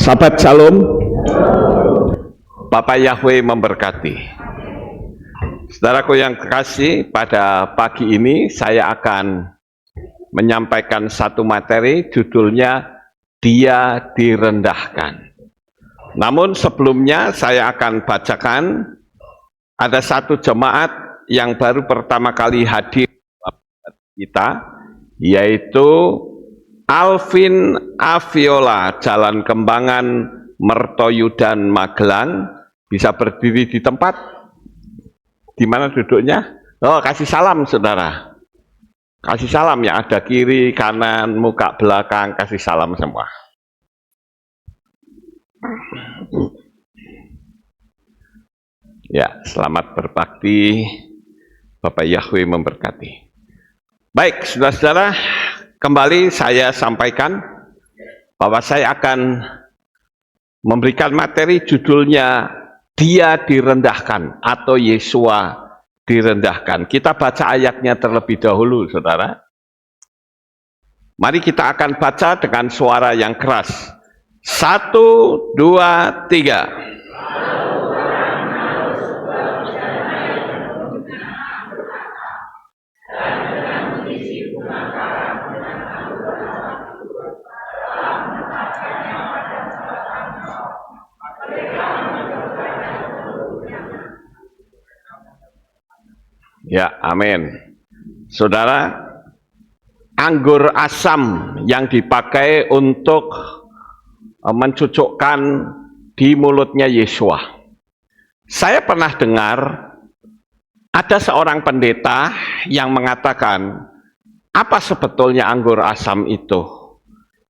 Sahabat Shalom, Bapak Yahweh memberkati. Saudaraku yang kekasih, pada pagi ini saya akan menyampaikan satu materi, judulnya Dia Direndahkan. Namun sebelumnya saya akan bacakan, ada satu jemaat yang baru pertama kali hadir kita, yaitu Alvin Aviola, Jalan Kembangan, Mertoyudan, Magelang. Bisa berdiri di tempat. Di mana duduknya? Oh, kasih salam saudara. Kasih salam ya, ada kiri, kanan, muka, belakang, kasih salam semua. Ya, selamat berbakti. Bapak Yahweh memberkati. Baik, saudara-saudara, kembali saya sampaikan bahwa saya akan memberikan materi judulnya Dia Direndahkan atau Yesua Direndahkan. Kita baca ayatnya terlebih dahulu, saudara. Mari kita akan baca dengan suara yang keras. 1, 2, 3. Ya, amin. Saudara, anggur asam yang dipakai untuk mencucukkan di mulutnya Yesua. Saya pernah dengar ada seorang pendeta yang mengatakan, apa sebetulnya anggur asam itu?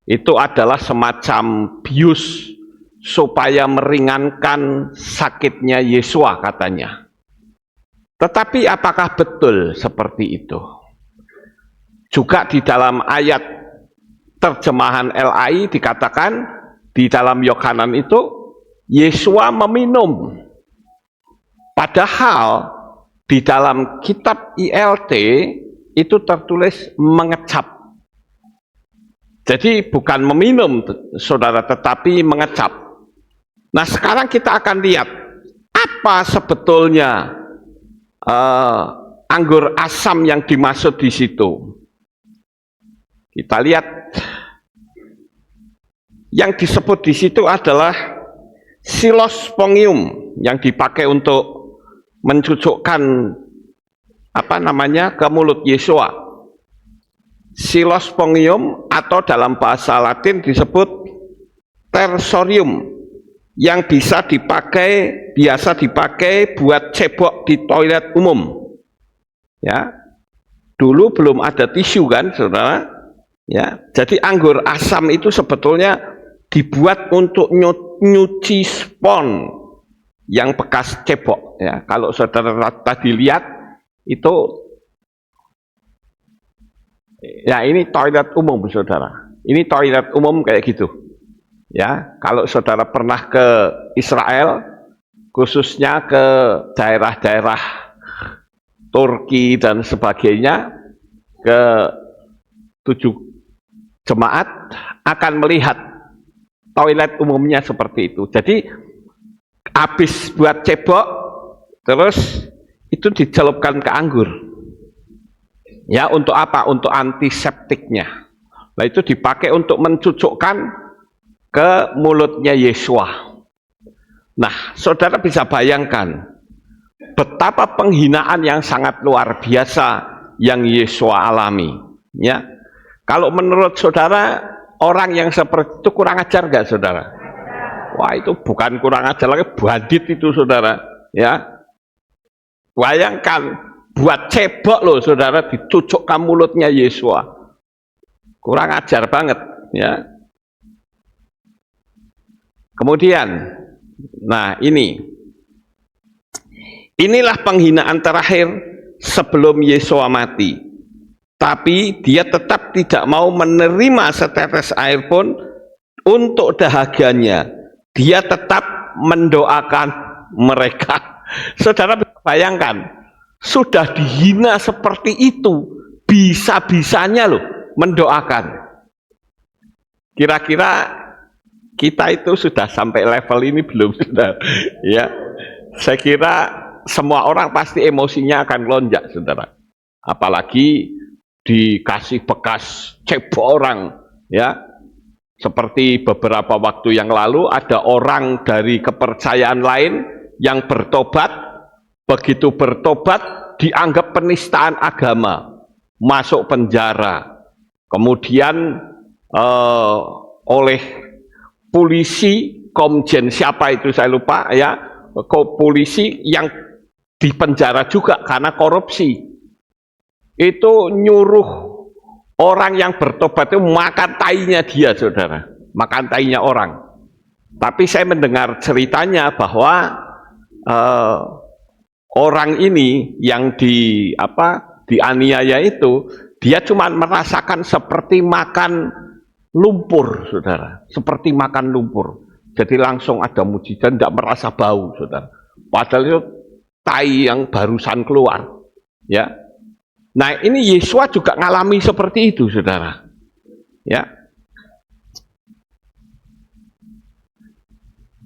Itu adalah semacam bius supaya meringankan sakitnya Yesua, katanya. Tetapi apakah betul seperti itu? Juga di dalam ayat terjemahan LAI dikatakan, di dalam Yohanan itu, Yesua meminum. Padahal di dalam kitab ILT itu tertulis mengecap. Jadi bukan meminum, saudara, tetapi mengecap. Nah, sekarang kita akan lihat apa sebetulnya anggur asam yang dimaksud di situ. Kita lihat, yang disebut di situ adalah silospongium yang dipakai untuk mencucukkan ke mulut Yesua. Silospongium atau dalam bahasa Latin disebut tersorium, yang biasa dipakai buat cebok di toilet umum. Ya, dulu belum ada tisu kan, saudara. Ya, jadi anggur asam itu sebetulnya dibuat untuk nyuci spons yang bekas cebok. Ya, kalau saudara tadi lihat itu, ya ini toilet umum, saudara. Ini toilet umum kayak gitu. Ya, kalau saudara pernah ke Israel, khususnya ke daerah-daerah Turki dan sebagainya, ke 7 jemaat akan melihat toilet umumnya seperti itu. Jadi habis buat cebok, terus itu dicelupkan ke anggur. Ya, untuk apa? Untuk antiseptiknya. Nah, itu dipakai untuk mencucukkan ke mulutnya Yesua. Nah, saudara bisa bayangkan betapa penghinaan yang sangat luar biasa yang Yesua alami. Ya, kalau menurut saudara, orang yang seperti itu kurang ajar nggak, saudara? Wah, itu bukan kurang ajar lagi, bandit itu, saudara. Ya, bayangkan buat cebok loh, saudara, dicucukkan mulutnya Yesua. Kurang ajar banget, ya. Kemudian, nah inilah penghinaan terakhir sebelum Yesua mati. Tapi dia tetap tidak mau menerima setetes air pun untuk dahaganya. Dia tetap mendoakan mereka. Saudara bisa bayangkan, sudah dihina seperti itu, bisa-bisanya loh mendoakan. Kira-kira kita itu sudah sampai level ini belum, saudara? Ya, saya kira semua orang pasti emosinya akan lonjak, saudara. Apalagi dikasih bekas cebok orang, ya. Seperti beberapa waktu yang lalu ada orang dari kepercayaan lain yang bertobat, begitu bertobat dianggap penistaan agama, masuk penjara. Kemudian oleh polisi, komjen siapa itu saya lupa ya, polisi yang dipenjara juga karena korupsi. Itu nyuruh orang yang bertobat itu makan tainya dia, saudara, makan tainya orang. Tapi saya mendengar ceritanya bahwa orang ini yang dianiaya itu, dia cuma merasakan seperti makan lumpur, saudara, seperti makan lumpur. Jadi langsung ada mujizat, tidak merasa bau, saudara. Padahal itu tai yang barusan keluar, ya. Nah, ini Yesua juga ngalami seperti itu, saudara. Ya.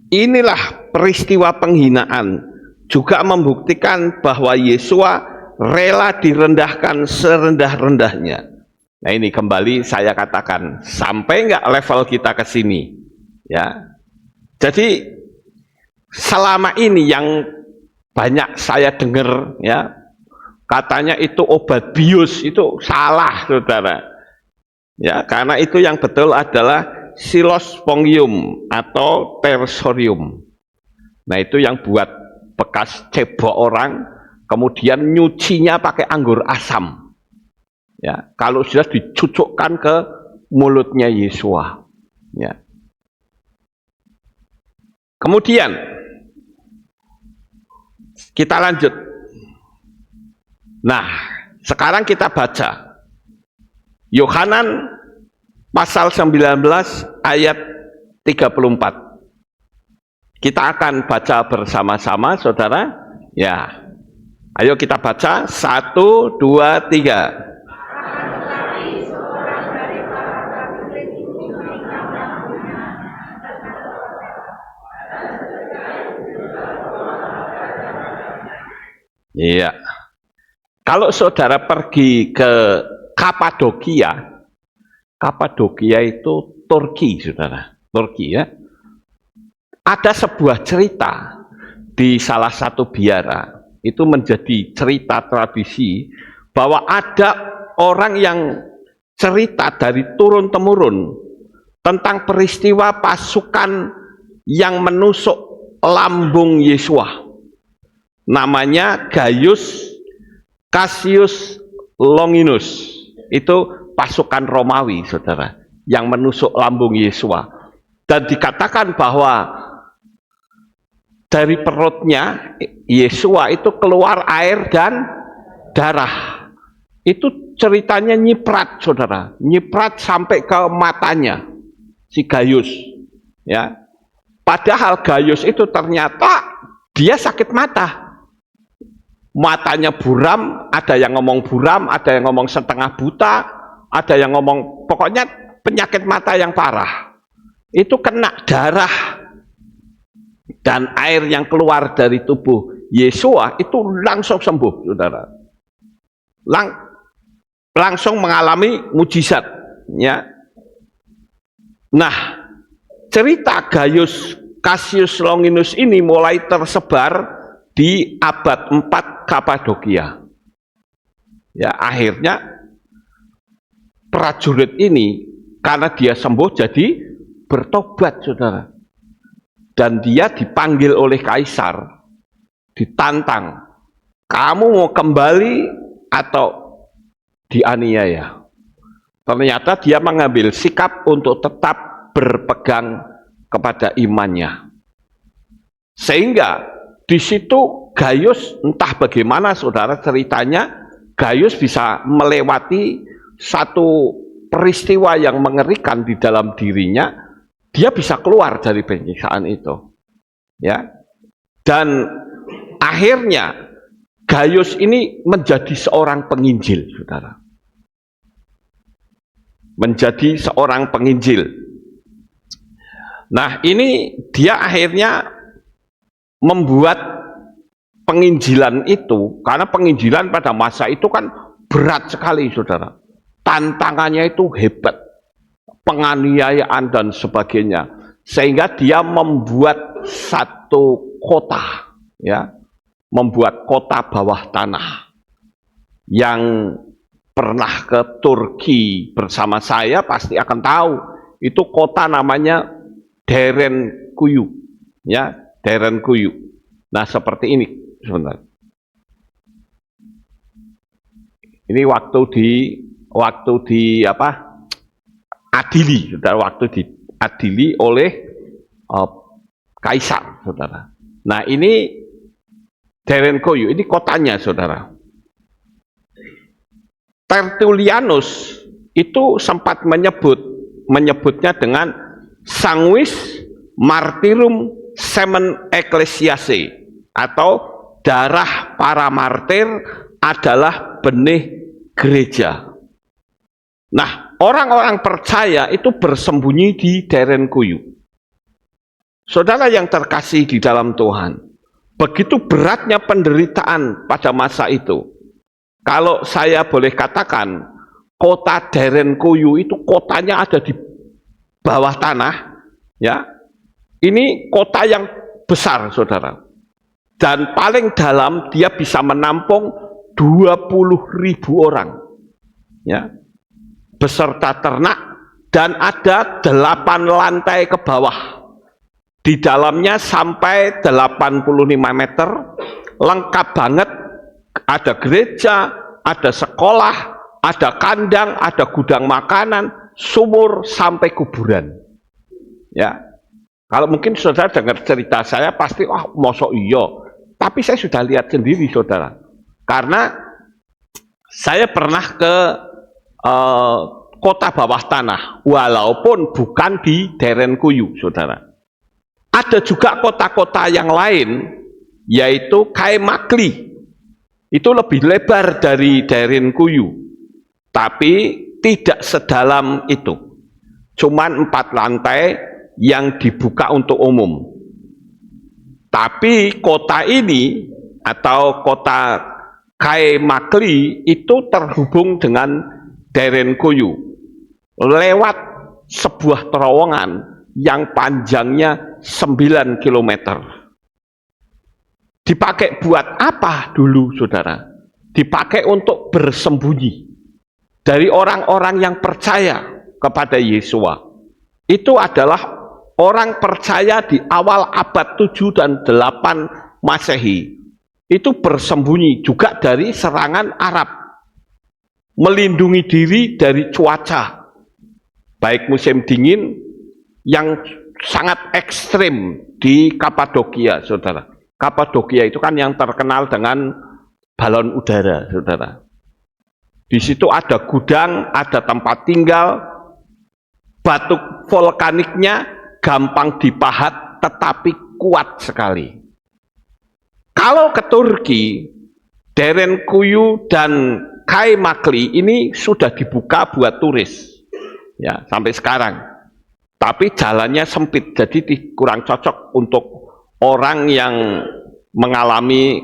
Inilah peristiwa penghinaan juga membuktikan bahwa Yesua rela direndahkan serendah-rendahnya. Nah, ini kembali saya katakan, sampai nggak level kita ke sini, ya. Jadi selama ini yang banyak saya dengar, ya, katanya itu obat bius, itu salah, saudara. Ya, karena itu yang betul adalah Silospongium atau Tersorium. Nah, itu yang buat bekas cebok orang, kemudian nyucinya pakai anggur asam. Ya, kalau sudah dicucukkan ke mulutnya Yesua. Ya. Kemudian kita lanjut. Nah, sekarang kita baca Yohanan pasal 19 ayat 34. Kita akan baca bersama-sama, saudara. Ya, ayo kita baca, 1, 2, 3. Iya. Kalau saudara pergi ke Kapadokia, Kapadokia itu Turki, saudara, Turki, ya. Ada sebuah cerita di salah satu biara, itu menjadi cerita tradisi bahwa ada orang yang cerita dari turun-temurun tentang peristiwa pasukan yang menusuk lambung Yesua. Namanya Gaius Cassius Longinus. Itu pasukan Romawi, saudara, yang menusuk lambung Yesua. Dan dikatakan bahwa dari perutnya Yesua itu keluar air dan darah. Itu ceritanya nyiprat, saudara, nyiprat sampai ke matanya si Gaius, ya. Padahal Gaius itu ternyata dia sakit mata. Matanya buram, ada yang ngomong buram, ada yang ngomong setengah buta, ada yang ngomong pokoknya penyakit mata yang parah. Itu kena darah dan air yang keluar dari tubuh Yesua itu langsung sembuh, saudara. Langsung mengalami mujizat, ya. Nah, cerita Gaius Cassius Longinus ini mulai tersebar di abad 4 Kapadokia. Ya, akhirnya prajurit ini karena dia sembuh jadi bertobat, saudara. Dan dia dipanggil oleh kaisar, ditantang, kamu mau kembali atau dianiaya? Ternyata dia mengambil sikap untuk tetap berpegang kepada imannya. Sehingga di situ Gaius, entah bagaimana, saudara, ceritanya Gaius bisa melewati satu peristiwa yang mengerikan di dalam dirinya. Dia bisa keluar dari penyiksaan itu, ya. Dan akhirnya Gaius ini menjadi seorang penginjil, saudara. Menjadi seorang penginjil. Nah, ini dia akhirnya membuat penginjilan itu, karena penginjilan pada masa itu kan berat sekali, saudara. Tantangannya itu hebat, penganiayaan dan sebagainya, sehingga dia membuat satu kota, ya, membuat kota bawah tanah. Yang pernah ke Turki bersama saya pasti akan tahu, itu kota namanya Derenkuyu, ya, Derenkuyu. Nah, seperti ini sebentar. Ini waktu di apa? Adili, saudara, waktu diadili oleh kaisar, saudara. Nah, ini Derenkuyu, ini kotanya, saudara. Tertullianus itu sempat menyebutnya dengan Sanguis Martyrum Semen Ecclesiae, atau darah para martir adalah benih gereja. Nah, orang-orang percaya itu bersembunyi di Derenkuyu. Saudara yang terkasih di dalam Tuhan, begitu beratnya penderitaan pada masa itu. Kalau saya boleh katakan, kota Derenkuyu itu kotanya ada di bawah tanah, ya. Ini kota yang besar, saudara. Dan paling dalam dia bisa menampung 20.000 orang, ya, beserta ternak, dan ada 8 lantai ke bawah. Di dalamnya sampai 85 meter, lengkap banget. Ada gereja, ada sekolah, ada kandang, ada gudang makanan, sumur, sampai kuburan. Ya, kalau mungkin saudara dengar cerita saya pasti, wah, mosok iya. Tapi saya sudah lihat sendiri, saudara. Karena saya pernah ke kota bawah tanah, walaupun bukan di Derenkuyu, saudara. Ada juga kota-kota yang lain, yaitu Kaimakli. Itu lebih lebar dari Derenkuyu, tapi tidak sedalam itu. Cuman 4 lantai yang dibuka untuk umum. Tapi kota ini atau kota Kaimakli itu terhubung dengan Derenkuyu lewat sebuah terowongan yang panjangnya 9 km. Dipakai buat apa dulu, saudara? Dipakai untuk bersembunyi dari orang-orang yang percaya kepada Yesua. Itu adalah orang percaya di awal abad 7 dan 8 Masehi. Itu bersembunyi juga dari serangan Arab. Melindungi diri dari cuaca, baik musim dingin yang sangat ekstrim di Kapadokia, saudara. Kapadokia itu kan yang terkenal dengan balon udara, saudara. Di situ ada gudang, ada tempat tinggal, batu vulkaniknya gampang dipahat, tetapi kuat sekali. Kalau ke Turki, Derenkuyu dan Kaimakli ini sudah dibuka buat turis, ya, sampai sekarang. Tapi jalannya sempit, jadi kurang cocok untuk orang yang mengalami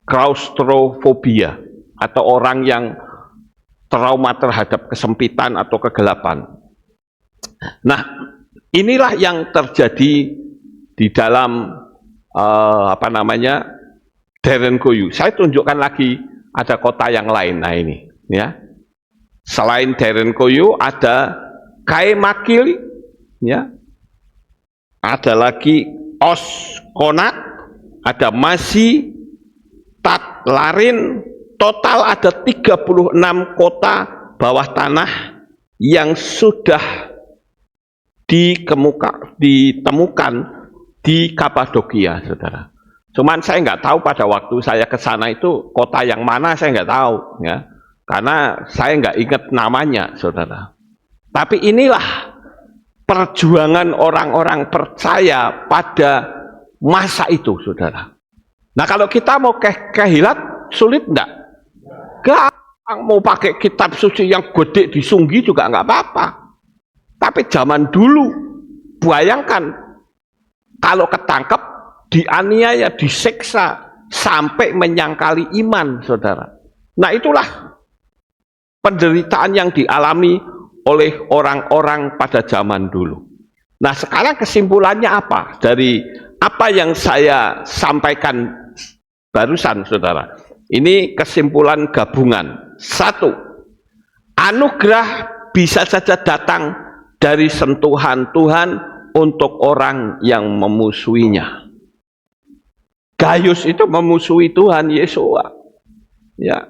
klaustrofobia atau orang yang trauma terhadap kesempitan atau kegelapan. Nah, inilah yang terjadi di dalam Derenkuyu. Saya tunjukkan lagi ada kota yang lain. Nah, ini, ya. Selain Derenkuyu ada Kaimakli, ya. Ada lagi Oskonak, ada Masi, Tatlarin, total ada 36 kota bawah tanah yang sudah ditemukan di Kapadokia, saudara. Cuman saya nggak tahu pada waktu saya ke sana itu kota yang mana, saya nggak tahu, ya, karena saya nggak ingat namanya, saudara. Tapi inilah perjuangan orang-orang percaya pada masa itu, saudara. Nah, kalau kita mau ke Hilat, sulit enggak? Gampang, mau pakai kitab suci yang gede disunggi juga enggak apa-apa. Tapi zaman dulu, Bayangkan kalau ketangkep, dianiaya, disiksa sampai menyangkali iman, saudara. Nah, itulah penderitaan yang dialami oleh orang-orang pada zaman dulu. Nah, sekarang kesimpulannya apa dari apa yang saya sampaikan barusan, saudara? Ini kesimpulan gabungan. Satu, anugerah bisa saja datang dari sentuhan Tuhan untuk orang yang memusuhinya. Gaius itu memusuhi Tuhan Yesua, ya.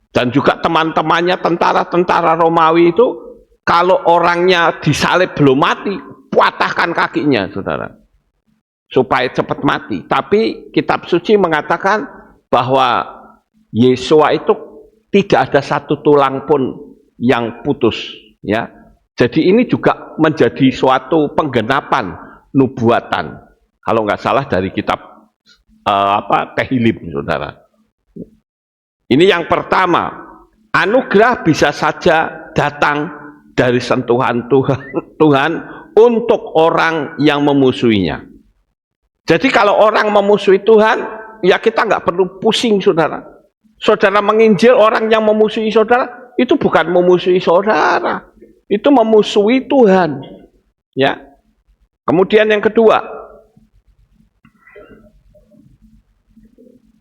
Dan juga teman-temannya tentara-tentara Romawi itu, kalau orangnya disalib belum mati, patahkan kakinya, saudara, supaya cepat mati. Tapi kitab suci mengatakan bahwa Yesua itu tidak ada satu tulang pun yang putus, ya. Jadi ini juga menjadi suatu penggenapan nubuatan, kalau nggak salah dari kitab Tehillim, saudara. Ini yang pertama, anugerah bisa saja datang dari sentuhan Tuhan untuk orang yang memusuhinya. Jadi kalau orang memusuhi Tuhan, ya kita nggak perlu pusing, saudara. Saudara menginjil orang yang memusuhi saudara, itu bukan memusuhi saudara, itu memusuhi Tuhan, ya. Kemudian yang kedua,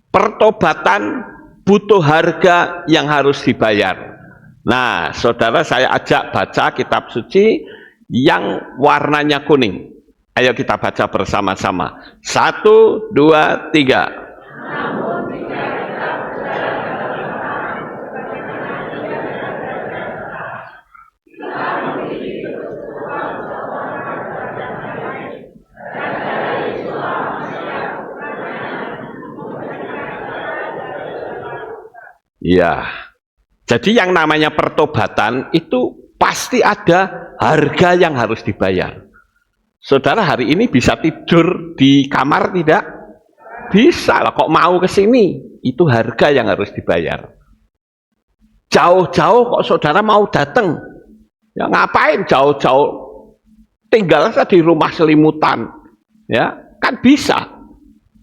pertobatan butuh harga yang harus dibayar. Nah, saudara, saya ajak baca kitab suci yang warnanya kuning. Ayo kita baca bersama-sama. 1, 2, 3. Ya, jadi yang namanya pertobatan itu pasti ada harga yang harus dibayar. Saudara hari ini bisa tidur di kamar tidak? Bisa lah, kok mau ke sini? Itu harga yang harus dibayar. Jauh-jauh kok saudara mau datang? Ya ngapain jauh-jauh? Tinggal saja di rumah selimutan, ya kan bisa.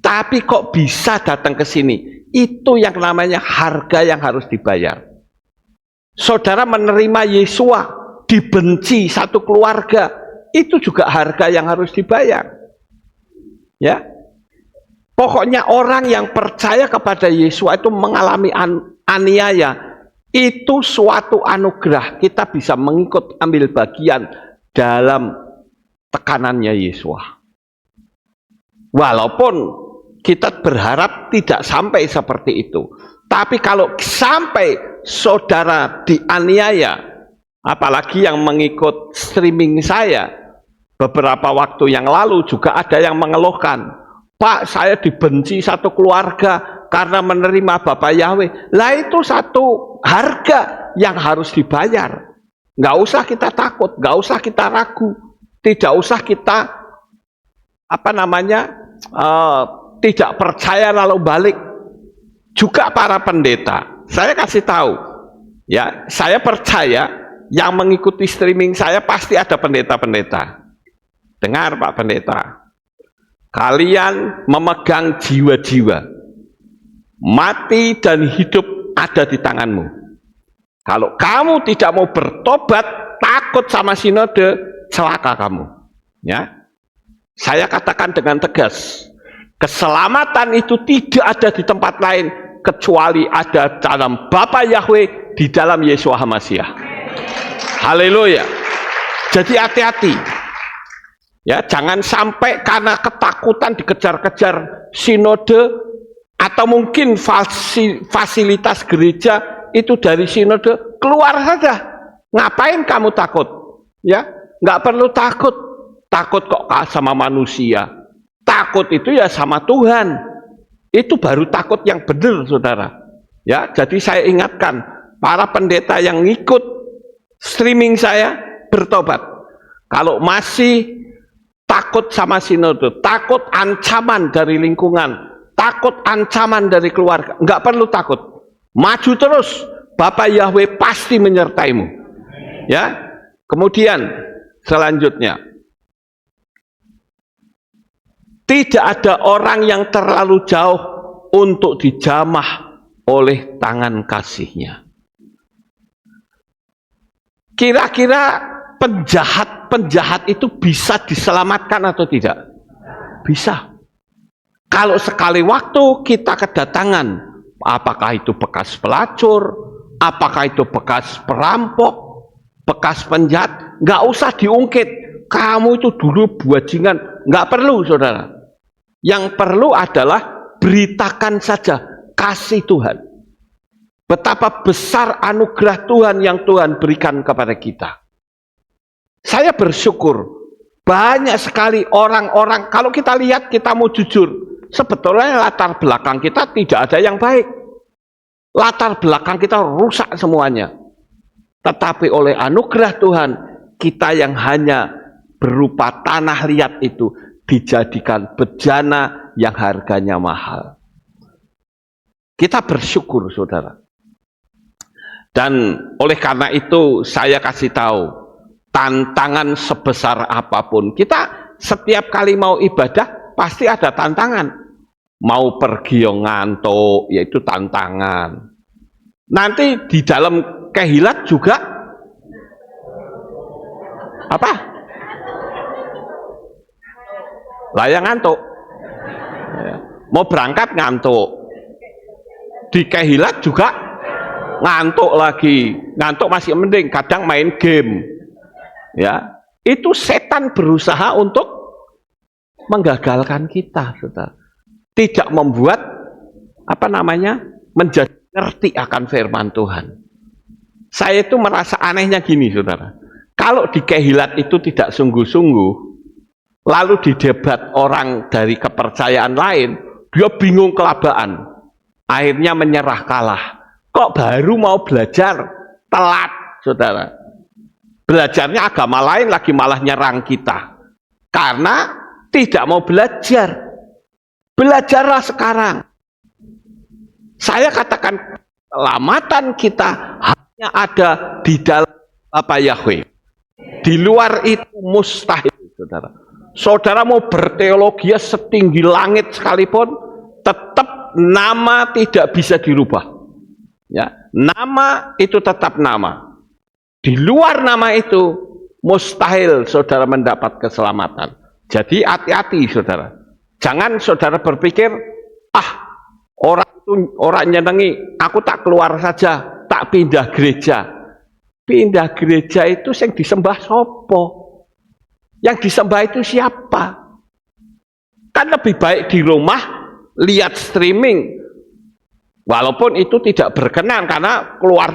Tapi kok bisa datang ke sini? Itu yang namanya harga yang harus dibayar. Saudara menerima Yesua, dibenci satu keluarga, itu juga harga yang harus dibayar. Ya, pokoknya orang yang percaya kepada Yesua itu mengalami aniaya, itu suatu anugerah. Kita bisa mengikut ambil bagian dalam tekanannya Yesua. Walaupun kita berharap tidak sampai seperti itu. Tapi kalau sampai saudara dianiaya, apalagi yang mengikut streaming saya, beberapa waktu yang lalu juga ada yang mengeluhkan, Pak, saya dibenci satu keluarga karena menerima Bapak Yahweh. Lah itu satu harga yang harus dibayar. Nggak usah kita takut, nggak usah kita ragu, tidak usah kita tidak percaya lalu balik. Juga para pendeta, saya kasih tahu, ya, saya percaya yang mengikuti streaming saya pasti ada pendeta-pendeta. Dengar Pak Pendeta, kalian memegang jiwa-jiwa, mati dan hidup ada di tanganmu. Kalau kamu tidak mau bertobat, takut sama sinode, celaka kamu. Ya, saya katakan dengan tegas, keselamatan itu tidak ada di tempat lain kecuali ada dalam Bapa Yahweh, di dalam Yesua HaMasyiah. Haleluya. Jadi hati-hati, ya, jangan sampai karena ketakutan dikejar-kejar sinode atau mungkin fasilitas gereja itu dari sinode, keluar saja. Ngapain kamu takut? Ya, nggak perlu takut. Takut kok sama manusia. Takut itu ya sama Tuhan. Itu baru takut yang benar, saudara. Ya, jadi saya ingatkan para pendeta yang ngikut streaming saya, bertobat. Kalau masih takut sama sinode, takut ancaman dari lingkungan, takut ancaman dari keluarga, nggak perlu takut. Maju terus, Bapak Yahweh pasti menyertaimu. Ya. Kemudian selanjutnya, Tidak ada orang yang terlalu jauh untuk dijamah oleh tangan kasih-Nya. Kira-kira penjahat itu bisa diselamatkan atau tidak? Bisa. Kalau sekali waktu kita kedatangan, apakah itu bekas pelacur, apakah itu bekas perampok, bekas penjahat, nggak usah diungkit. Kamu itu dulu bajingan, nggak perlu, saudara. Yang perlu adalah beritakan saja kasih Tuhan. Betapa besar anugerah Tuhan yang Tuhan berikan kepada kita. Saya bersyukur banyak sekali orang-orang, kalau kita lihat, kita mau jujur, sebetulnya latar belakang kita tidak ada yang baik. Latar belakang kita rusak semuanya. Tetapi oleh anugerah Tuhan, kita yang hanya berupa tanah liat itu dijadikan bejana yang harganya mahal. Kita bersyukur, saudara. Dan oleh karena itu saya kasih tahu, tantangan sebesar apapun, kita setiap kali mau ibadah pasti ada tantangan. Mau pergi yang ngantuk, yaitu tantangan. Nanti di dalam kehilat juga apa? Layang ngantuk. Mau berangkat ngantuk. Di kehilat juga ngantuk lagi. Ngantuk masih mending, kadang main game. Ya, itu setan berusaha untuk menggagalkan kita, saudara. Tidak membuat menjadi ngerti akan firman Tuhan. Saya itu merasa anehnya gini, saudara. Kalau di kehilat itu tidak sungguh-sungguh, lalu didebat orang dari kepercayaan lain, dia bingung kelabaan, akhirnya menyerah kalah. Kok baru mau belajar telat, saudara? Belajarnya agama lain lagi malah nyerang kita karena tidak mau belajar. Belajarlah sekarang. Saya katakan keselamatan kita hanya ada di dalam Yahweh. Di luar itu mustahil, saudara. Saudara mau berteologi setinggi langit sekalipun, tetap nama tidak bisa dirubah. Ya, nama itu tetap nama. Di luar nama itu mustahil saudara mendapat keselamatan. Jadi hati-hati, saudara. Jangan saudara berpikir, orang nyenengi, aku tak keluar saja, tak pindah gereja. Pindah gereja itu yang disembah sopo? Yang disembah itu siapa? Kan lebih baik di rumah lihat streaming. Walaupun itu tidak berkenan karena keluar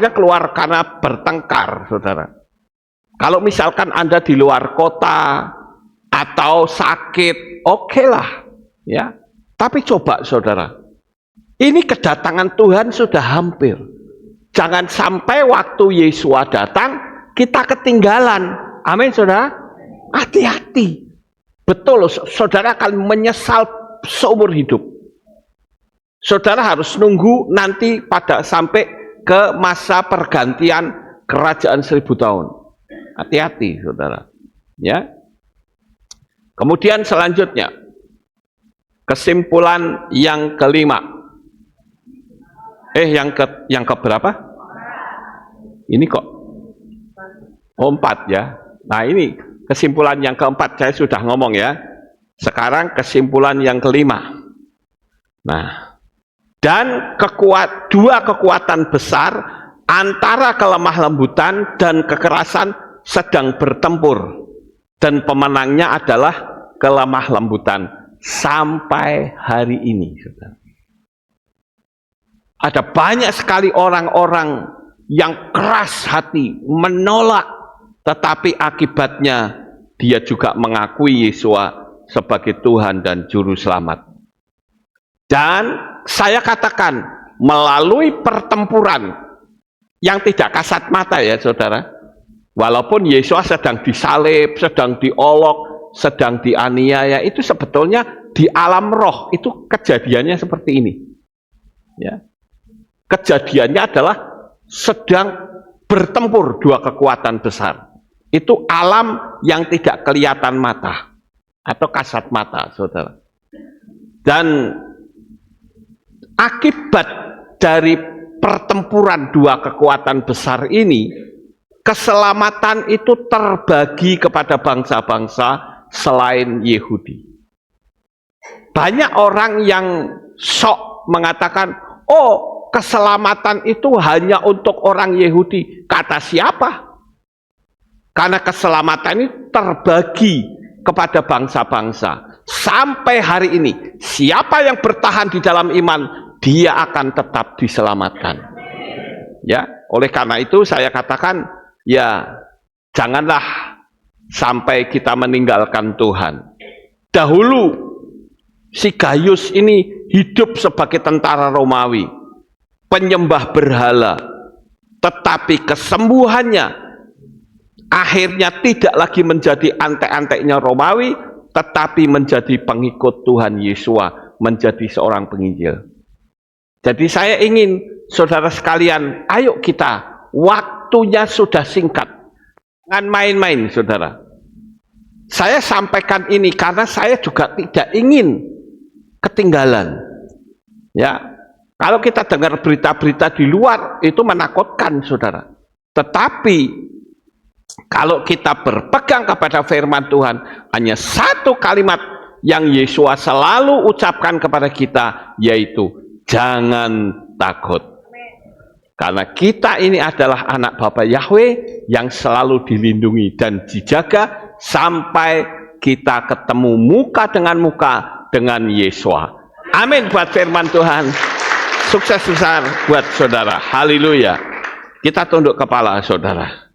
karena bertengkar, saudara. Kalau misalkan Anda di luar kota atau sakit, oke lah, ya. Tapi coba, saudara, ini kedatangan Tuhan sudah hampir. Jangan sampai waktu Yesus datang kita ketinggalan. Amin, saudara. Hati-hati. Betul, saudara akan menyesal seumur hidup. Saudara harus nunggu nanti sampai ke masa pergantian kerajaan 1000 tahun. Hati-hati, saudara. Ya. Kemudian selanjutnya, kesimpulan yang kelima. Yang ke berapa? Ini kok 4 ya. Nah, ini kesimpulan yang keempat, saya sudah ngomong ya. Sekarang kesimpulan yang kelima. Nah, dan dua kekuatan besar antara kelemah lembutan dan kekerasan sedang bertempur, dan pemenangnya adalah kelemah lembutan sampai hari ini. Ada banyak sekali orang-orang yang keras hati, menolak, tetapi akibatnya dia juga mengakui Yesus sebagai Tuhan dan Juru Selamat. Dan saya katakan, melalui pertempuran yang tidak kasat mata ya, saudara. Walaupun Yesus sedang disalib, sedang diolok, sedang dianiaya, itu sebetulnya di alam roh, itu kejadiannya seperti ini. Ya. Kejadiannya adalah sedang bertempur dua kekuatan besar. Itu alam yang tidak kelihatan mata atau kasat mata, saudara. Dan akibat dari pertempuran dua kekuatan besar ini, keselamatan itu terbagi kepada bangsa-bangsa selain Yahudi. Banyak orang yang sok mengatakan, oh, keselamatan itu hanya untuk orang Yahudi. Kata siapa? Karena keselamatan ini terbagi kepada bangsa-bangsa. Sampai hari ini, siapa yang bertahan di dalam iman, dia akan tetap diselamatkan. Ya, oleh karena itu saya katakan, ya, janganlah sampai kita meninggalkan Tuhan. Dahulu si Gaius ini hidup sebagai tentara Romawi, penyembah berhala, tetapi kesembuhannya akhirnya tidak lagi menjadi antek-anteknya Romawi, tetapi menjadi pengikut Tuhan Yesus, menjadi seorang penginjil. Jadi saya ingin saudara sekalian, ayo kita, waktunya sudah singkat, jangan main-main saudara. Saya sampaikan ini karena saya juga tidak ingin ketinggalan. Ya, kalau kita dengar berita-berita di luar itu menakutkan saudara. Tetapi kalau kita berpegang kepada firman Tuhan, hanya satu kalimat yang Yesus selalu ucapkan kepada kita, yaitu jangan takut. Karena kita ini adalah anak Bapa Yahweh yang selalu dilindungi dan dijaga sampai kita ketemu muka dengan Yesus. Amin buat firman Tuhan. Sukses besar buat saudara. Haleluya. Kita tunduk kepala saudara.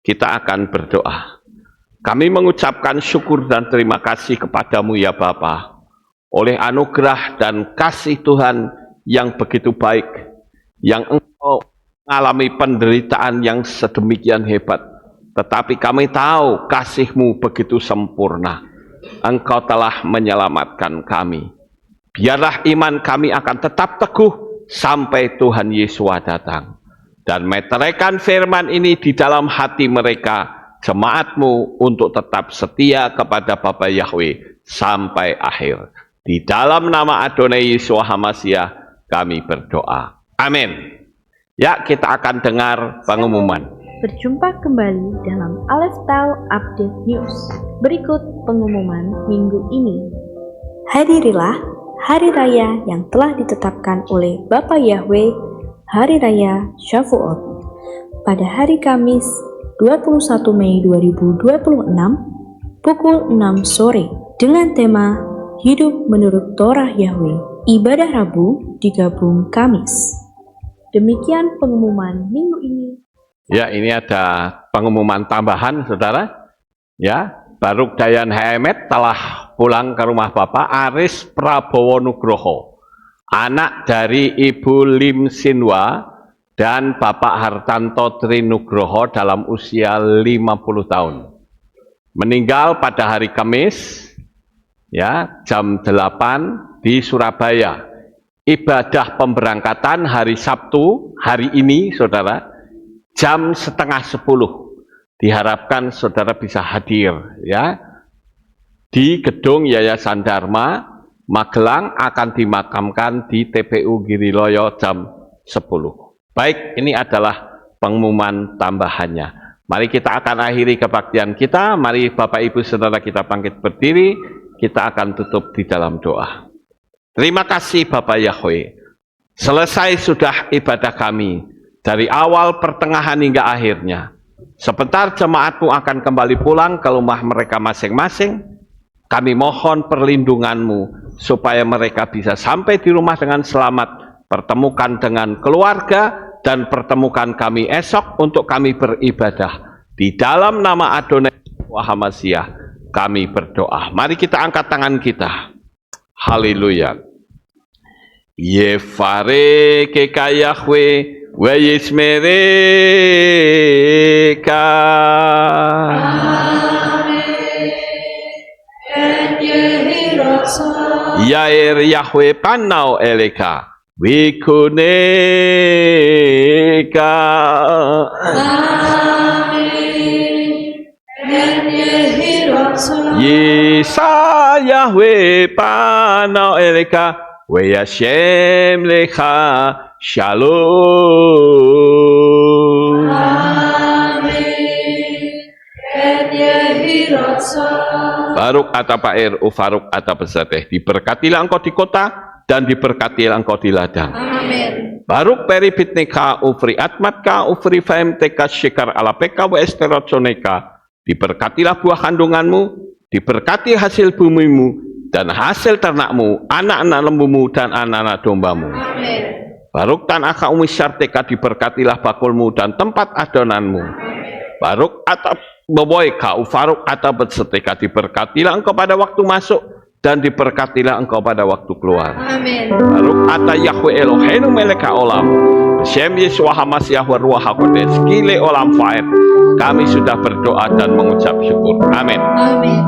Kita akan berdoa. Kami mengucapkan syukur dan terima kasih kepadamu ya Bapa, oleh anugerah dan kasih Tuhan yang begitu baik, yang Engkau mengalami penderitaan yang sedemikian hebat, tetapi kami tahu kasih-Mu begitu sempurna. Engkau telah menyelamatkan kami. Biarlah iman kami akan tetap teguh sampai Tuhan Yesus datang. Dan meteraikan firman ini di dalam hati mereka, jemaat-Mu, untuk tetap setia kepada Bapa Yahweh sampai akhir. Di dalam nama Adonai Yeshua HaMashiach kami berdoa. Amin. Ya, kita akan dengar pengumuman. Berjumpa kembali dalam Aleph Tau Update News. Berikut pengumuman minggu ini. Hadirilah hari raya yang telah ditetapkan oleh Bapa Yahweh, Hari Raya Shavuot, pada hari Kamis 21 Mei 2026 pukul 6 sore dengan tema Hidup Menurut Torah Yahweh. Ibadah Rabu digabung Kamis. Demikian pengumuman minggu ini. Ya, ini ada pengumuman tambahan saudara. Ya, Baruk Dayan Hemet telah pulang ke rumah Bapak Aris Prabowo Nugroho, anak dari Ibu Lim Sinwa dan Bapak Hartanto Trinugroho dalam usia 50 tahun. Meninggal pada hari Kamis, ya, jam 8 di Surabaya. Ibadah pemberangkatan hari Sabtu, hari ini saudara, jam setengah 10. Diharapkan saudara bisa hadir, ya. Di gedung Yayasan Dharma Magelang akan dimakamkan di TPU Giriloyo jam 10. Baik, ini adalah pengumuman tambahannya. Mari kita akan akhiri kebaktian kita. Mari Bapak Ibu Saudara kita bangkit berdiri. Kita akan tutup di dalam doa. Terima kasih Bapak Yahweh. Selesai sudah ibadah kami. Dari awal, pertengahan hingga akhirnya. Sebentar jemaat-Mu akan kembali pulang ke rumah mereka masing-masing. Kami mohon perlindungan-Mu supaya mereka bisa sampai di rumah dengan selamat, pertemukan dengan keluarga, dan pertemukan kami esok untuk kami beribadah. Di dalam nama Adonai Yeshua HaMashiach kami berdoa. Mari kita angkat tangan kita. Haleluya. Yefare keka Yahweh wa yismereka. Yair Yahweh panau eleka wikuneka. Amin. Yisa Yahweh Pano Eleka We Hashem Lecha Shalom. Baruk ata Pair Ufaruk ata Pesateh, diberkatilah engkau di kota dan diberkatilah engkau di ladang. Amin. Baruk peripitneka ufri atmatka ufri fahemteka syekar alapeka wa esterotsoneka, diberkatilah buah kandunganmu, diberkati hasil bumimu dan hasil ternakmu, anak-anak lembumu dan anak-anak dombamu. Amin. Baruk tanaka umisyarteka, diberkatilah bakulmu dan tempat adonanmu. Baruk atap boboika ufaruk atap berseteka, diberkatilah engkau pada waktu masuk dan diberkatilah engkau pada waktu keluar. Amin. Baruk ata Yahweh Eloheinu meleka olam, Beshem Yeshua Hamasyah wa Ruach HaKodesh kile olam faed. Kami sudah berdoa dan mengucap syukur. Amin. Amin.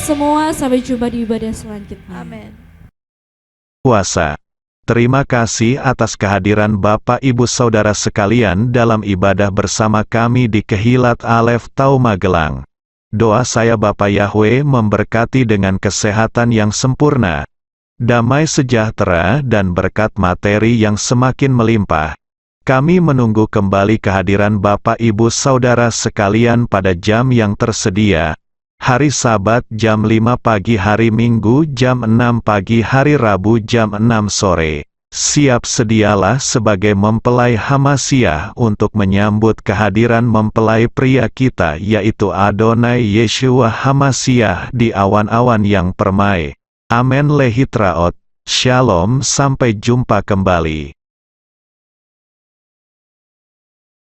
Semua sampai jumpa di ibadah selanjutnya. Amin. Puasa. Terima kasih atas kehadiran Bapak Ibu Saudara sekalian dalam ibadah bersama kami di Kehilat Alef Tau Magelang. Doa saya Bapa Yahweh memberkati dengan kesehatan yang sempurna, damai sejahtera dan berkat materi yang semakin melimpah. Kami menunggu kembali kehadiran Bapak Ibu Saudara sekalian pada jam yang tersedia. Hari Sabat jam 5 pagi, hari Minggu jam 6 pagi, hari Rabu jam 6 sore. Siap sedialah sebagai mempelai Hamasyah untuk menyambut kehadiran mempelai pria kita yaitu Adonai Yeshua Hamasyah di awan-awan yang permai. Amen lehitraot. Shalom, sampai jumpa kembali.